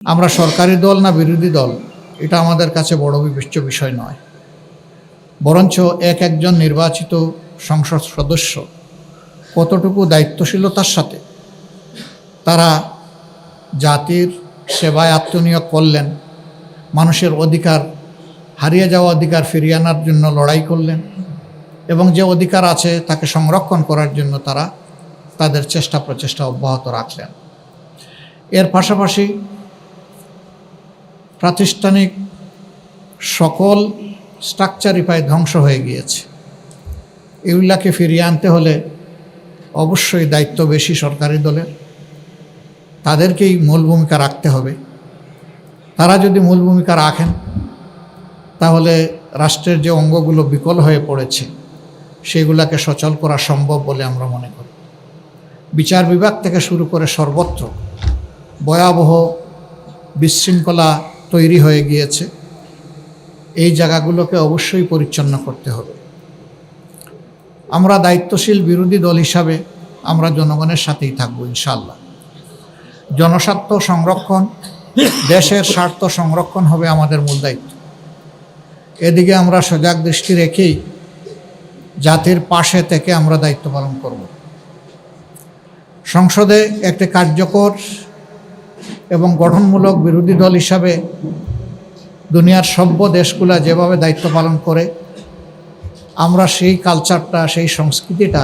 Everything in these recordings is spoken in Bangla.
আমরা সরকারি দল না বিরোধী দল এটা আমাদের কাছে বড় বিবেচ্য বিষয় নয়, বরঞ্চ একজন নির্বাচিত সংসদ সদস্য কতটুকু দায়িত্বশীলতার সাথে তারা জাতির সেবায় আত্মনিয়োগ করলেন, মানুষের অধিকার, হারিয়ে যাওয়া অধিকার ফিরিয়ে আনার জন্য লড়াই করলেন এবং যে অধিকার আছে তাকে সংরক্ষণ করার জন্য তারা তাদের চেষ্টা প্রচেষ্টা অব্যাহত রাখলেন। এর পাশাপাশি প্রাতিষ্ঠানিক সকল স্ট্রাকচারই প্রায় ধ্বংস হয়ে গিয়েছে। এগুলাকে ফিরিয়ে আনতে হলে অবশ্যই দায়িত্ব বেশি সরকারি দলের, তাদেরকেই মূল ভূমিকা রাখতে হবে। তারা যদি মূল ভূমিকা রাখেন তাহলে রাষ্ট্রের যে অঙ্গগুলো বিকল হয়ে পড়েছে সেগুলোকে সচল করা সম্ভব বলে আমরা মনে করি। বিচার বিভাগ থেকে শুরু করে সর্বত্র ভয়াবহ বিশৃঙ্খলা তৈরি হয়ে গিয়েছে। এই জায়গাগুলোকে অবশ্যই পরিচ্ছন্ন করতে হবে। আমরা দায়িত্বশীল বিরোধী দল হিসাবে আমরা জনগণের সাথেই থাকবো ইনশাআল্লাহ। জনস্বার্থ সংরক্ষণ, দেশের স্বার্থ সংরক্ষণ হবে আমাদের মূল দায়িত্ব। এদিকে আমরা সজাগ দৃষ্টি রেখেই জাতির পাশে থেকে আমরা দায়িত্ব পালন করব। সংসদে একটি কার্যকর এবং গঠনমূলক বিরোধী দল হিসাবে দুনিয়ার সভ্য দেশগুলো যেভাবে দায়িত্ব পালন করে আমরা সেই কালচারটা, সেই সংস্কৃতিটা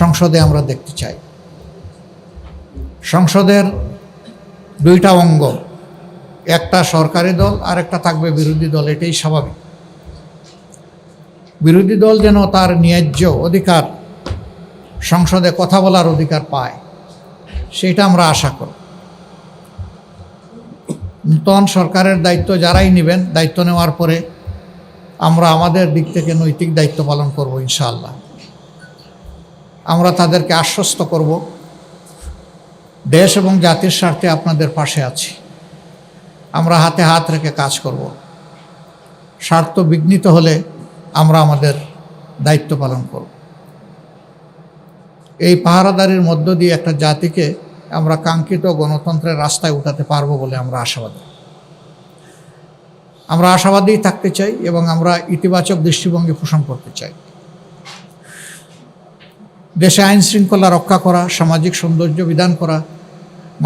সংসদে আমরা দেখতে চাই। সংসদের দুইটা অঙ্গ, একটা সরকারি দল আর একটা থাকবে বিরোধী দল, এটাই স্বাভাবিক। বিরোধী দল যেন তার ন্যায্য অধিকার, সংসদে কথা বলার অধিকার পায়, সেটা আমরা আশা করি। নূতন সরকারের দায়িত্ব যারাই নেবেন, দায়িত্ব নেওয়ার পরে আমরা আমাদের দিক থেকে নৈতিক দায়িত্ব পালন করব ইনশাআল্লাহ। আমরা তাদেরকে আশ্বস্ত করব, দেশ এবং জাতির স্বার্থে আপনাদের পাশে আছি। আমরা হাতে হাত রেখে কাজ করব। স্বার্থ বিঘ্নিত হলে আমরা আমাদের দায়িত্ব পালন করব। এই পাহারাদারির মধ্য দিয়ে একটা জাতিকে আমরা কাঙ্ক্ষিত গণতন্ত্রের রাস্তায় উঠাতে পারবো বলে আমরা আশাবাদী। আমরা আশাবাদী থাকতে চাই এবং আমরা ইতিবাচক দৃষ্টিভঙ্গি পোষণ করতে চাই। দেশে আইন শৃঙ্খলা রক্ষা করা, সামাজিক সৌন্দর্য বিধান করা,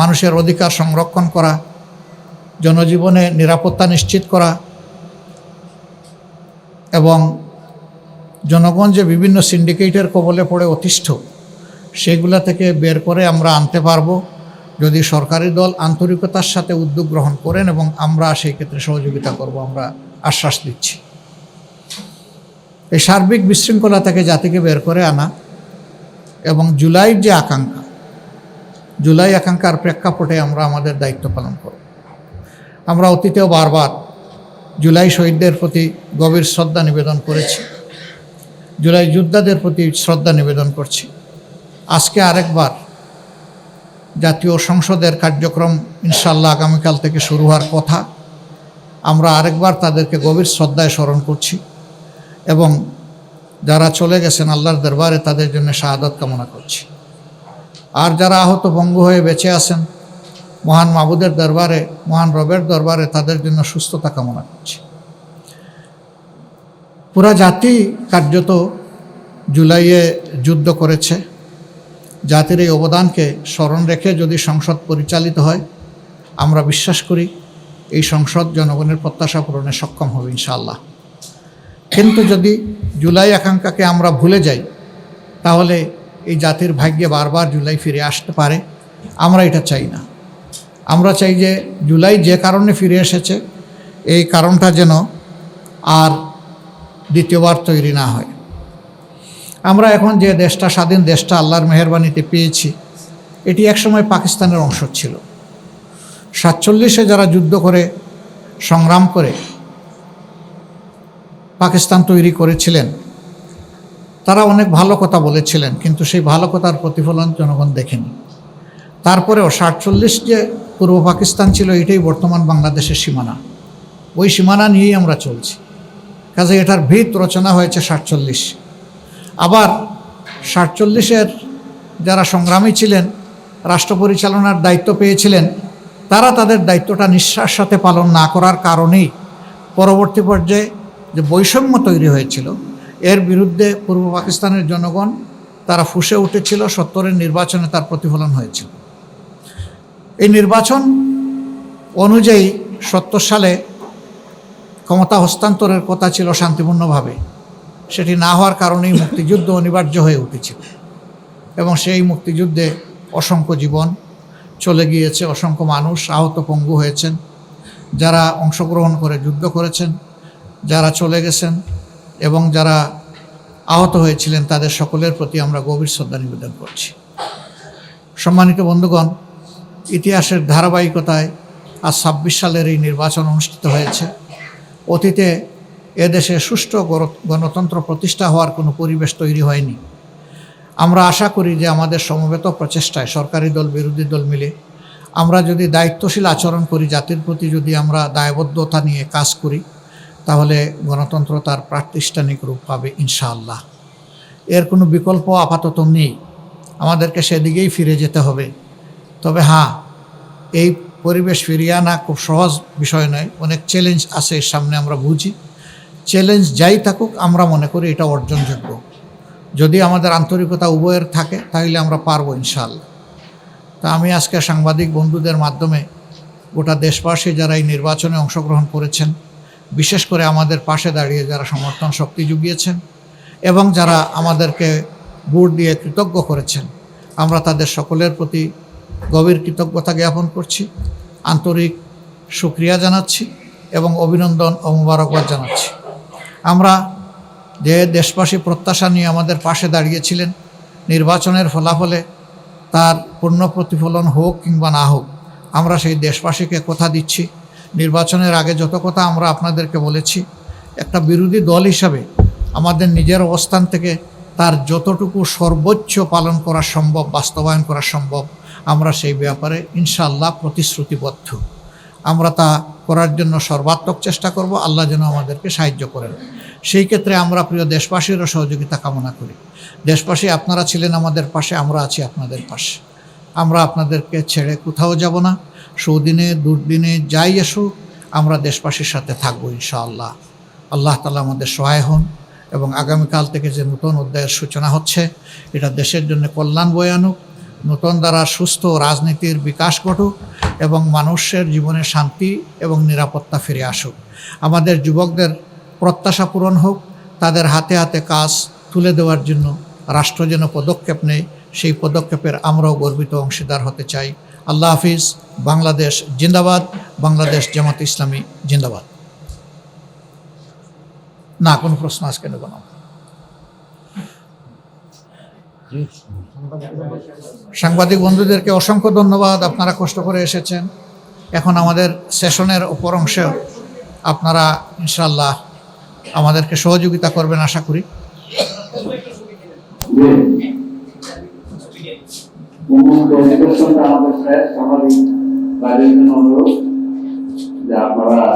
মানুষের অধিকার সংরক্ষণ করা, জনজীবনে নিরাপত্তা নিশ্চিত করা এবং জনগণ যে বিভিন্ন সিন্ডিকেটের কবলে পড়ে অতিষ্ঠ সেগুলা থেকে বের করে আমরা আনতে পারবো যদি সরকারি দল আন্তরিকতার সাথে উদ্যোগ গ্রহণ করেন এবং আমরা সেই ক্ষেত্রে সহযোগিতা করব, আমরা আশ্বাস দিচ্ছি। এই সার্বিক বিশৃঙ্খলা থেকে জাতিকে বের করে আনা এবং জুলাইয়ের যে আকাঙ্ক্ষা, জুলাই আকাঙ্ক্ষার প্রেক্ষাপটে আমরা আমাদের দায়িত্ব পালন করব। আমরা অতীতেও বারবার জুলাই শহীদদের প্রতি গভীর শ্রদ্ধা নিবেদন করেছি, জুলাই যোদ্ধাদের প্রতি শ্রদ্ধা নিবেদন করছি। আজকে আরেকবার জাতীয় সংসদের কার্যক্রম ইনশাআল্লাহ আগামীকাল থেকে শুরু হওয়ার কথা, আমরা আরেকবার তাদেরকে গভীর শ্রদ্ধায় স্মরণ করছি এবং যারা চলে গেছেন আল্লাহর দরবারে তাদের জন্য শাহাদাত কামনা করছি। আর যারা আহত পঙ্গু হয়ে বেঁচে আছেন মহান মাবুদের দরবারে, মহান রবের দরবারে তাদের জন্য সুস্থতা কামনা করছি। পুরা জাতি কার্যত জুলাইয়ে যুদ্ধ করেছে। জাতির এই অবদানকে স্মরণ রেখে যদি সংসদ পরিচালিত হয় আমরা বিশ্বাস করি এই সংসদ জনগণের প্রত্যাশা পূরণে সক্ষম হবে ইনশাআল্লাহ। কিন্তু যদি জুলাই আকাঙ্ক্ষাকে আমরা ভুলে যাই তাহলে এই জাতির ভাগ্যে বারবার জুলাই ফিরে আসতে পারে। আমরা এটা চাই না। আমরা চাই যে জুলাই যে কারণে ফিরে এসেছে এই কারণটা যেন আর দ্বিতীয়বার তৈরি না হয়। আমরা এখন যে দেশটা, স্বাধীন দেশটা আল্লাহর মেহেরবানিতে পেয়েছি, এটি একসময় পাকিস্তানের অংশ ছিল। 47-এ যারা যুদ্ধ করে সংগ্রাম করে পাকিস্তান তৈরি করেছিলেন তারা অনেক ভালো কথা বলেছিলেন, কিন্তু সেই ভালো কথার প্রতিফলন জনগণ দেখেনি। তারপরেও 47 যে পূর্ব পাকিস্তান ছিল এটাই বর্তমান বাংলাদেশের সীমানা, ওই সীমানা নিয়েই আমরা চলছি। কাজে এটার ভিত রচনা হয়েছে 47। আবার 47-এর যারা সংগ্রামী ছিলেন, রাষ্ট্র পরিচালনার দায়িত্ব পেয়েছিলেন, তারা তাদের দায়িত্বটা নিষ্ঠার সাথে পালন না করার কারণেই পরবর্তী পর্যায়ে যে বৈষম্য তৈরি হয়েছিল এর বিরুদ্ধে পূর্ব পাকিস্তানের জনগণ তারা ফুঁসে উঠেছিল। ৭০-এর নির্বাচনে তার প্রতিফলন হয়েছিল। এই নির্বাচন অনুযায়ী ৭০ সালে ক্ষমতা হস্তান্তরের কথা ছিল শান্তিপূর্ণভাবে, সেটি না হওয়ার কারণেই মুক্তিযুদ্ধ অনিবার্য হয়ে উঠেছিল এবং সেই মুক্তিযুদ্ধে অসংখ্য জীবন চলে গিয়েছে, অসংখ্য মানুষ আহত পঙ্গু হয়েছেন, যারা অংশগ্রহণ করে যুদ্ধ করেছেন, যারা চলে গেছেন এবং যারা আহত হয়েছিলেন তাদের সকলের প্রতি আমরা গভীর শ্রদ্ধা নিবেদন করছি। সম্মানিত বন্ধুগণ, ইতিহাসের ধারাবাহিকতায় আজ ২৬ সালের এই নির্বাচন অনুষ্ঠিত হয়েছে। অতীতে এদেশে সুষ্ঠু গণতন্ত্র প্রতিষ্ঠা হওয়ার কোনো পরিবেশ তৈরি হয়নি। আমরা আশা করি যে আমাদের সমবেত প্রচেষ্টায় সরকারি দল বিরোধী দল মিলে আমরা যদি দায়িত্বশীল আচরণ করি, জাতির প্রতি যদি আমরা দায়বদ্ধতা নিয়ে কাজ করি, তাহলে গণতন্ত্র তার প্রাতিষ্ঠানিক রূপ পাবে ইনশাআল্লাহ। এর কোনো বিকল্প আপাতত নেই, আমাদেরকে সেদিকেই ফিরে যেতে হবে। তবে হ্যাঁ, এই পরিবেশ ফিরিয়ে আনা খুব সহজ বিষয় নয়, অনেক চ্যালেঞ্জ আছে এর সামনে, আমরা বুঝি। চ্যালেঞ্জ যাই থাকুক আমরা মনে করি এটা অর্জনযোগ্য। যদি আমাদের আন্তরিকতা উভয়ের থাকে তাহলে আমরা পারবো ইনশাআল্লাহ। তা আমি আজকে সাংবাদিক বন্ধুদের মাধ্যমে গোটা দেশবাসী যারা এই নির্বাচনে অংশগ্রহণ করেছেন, বিশেষ করে আমাদের পাশে দাঁড়িয়ে যারা সমর্থন শক্তি জুগিয়েছেন এবং যারা আমাদেরকে ভোট দিয়ে কৃতজ্ঞ করেছেন, আমরা তাদের সকলের প্রতি গভীর কৃতজ্ঞতা জ্ঞাপন করছি, আন্তরিক শুকরিয়া জানাচ্ছি এবং অভিনন্দন ও মোবারকবাদ জানাচ্ছি। আমরা যে দেশবাসী প্রত্যাশা নিয়ে আমাদের পাশে দাঁড়িয়েছিলেন, নির্বাচনের ফলাফলে তার পূর্ণ প্রতিফলন হোক কিংবা না হোক, আমরা সেই দেশবাসীকে কথা দিচ্ছি, নির্বাচনের আগে যত কথা আমরা আপনাদেরকে বলেছি, একটা বিরোধী দল হিসাবে আমাদের নিজের অবস্থান থেকে তার যতটুকু সর্বোচ্চ পালন করা সম্ভব, বাস্তবায়ন করা সম্ভব, আমরা সেই ব্যাপারে ইনশাআল্লাহ প্রতিশ্রুতিবদ্ধ। আমরা তা করার জন্য সর্বাত্মক চেষ্টা করব। আল্লাহ যেন আমাদেরকে সাহায্য করেন। সেই ক্ষেত্রে আমরা প্রিয় দেশবাসীরও সহযোগিতা কামনা করি। দেশবাসী, আপনারা ছিলেন আমাদের পাশে, আমরা আছি আপনাদের পাশে। আমরা আপনাদেরকে ছেড়ে কোথাও যাব না। সুদিনে দুর্দিনে যাই আসুক, আমরা দেশবাসীর সাথে থাকবো ইনশাআল্লাহ। আল্লাহ তাআলা আমাদের সহায় হন এবং আগামীকাল থেকে যে নতুন অধ্যায়ের সূচনা হচ্ছে, এটা দেশের জন্য কল্যাণ বয়ে আনুক, নতুন দ্বারা সুস্থ রাজনীতির বিকাশ ঘটুক এবং মানুষের জীবনে শান্তি এবং নিরাপত্তা ফিরে আসুক। আমাদের যুবকদের প্রত্যাশা পূরণ হোক, তাদের হাতে হাতে কাজ তুলে দেওয়ার জন্য রাষ্ট্র যেন পদক্ষেপ নেয়, সেই পদক্ষেপের আমরাও গর্বিত অংশীদার হতে চাই। আল্লাহ হাফিজ। বাংলাদেশ জিন্দাবাদ। বাংলাদেশ জামাত ইসলামী জিন্দাবাদ। না, কোনো প্রশ্ন আজকে নেব না। সাংবাদিক বন্ধুদেরকে অসংখ্য ধন্যবাদ, আপনারা কষ্ট করে এসেছেন। এখন আমাদের সেশনের অপর অংশে আপনারা ইনশাআল্লাহ আমাদেরকে সহযোগিতা করবেন আশা করি। আপনারা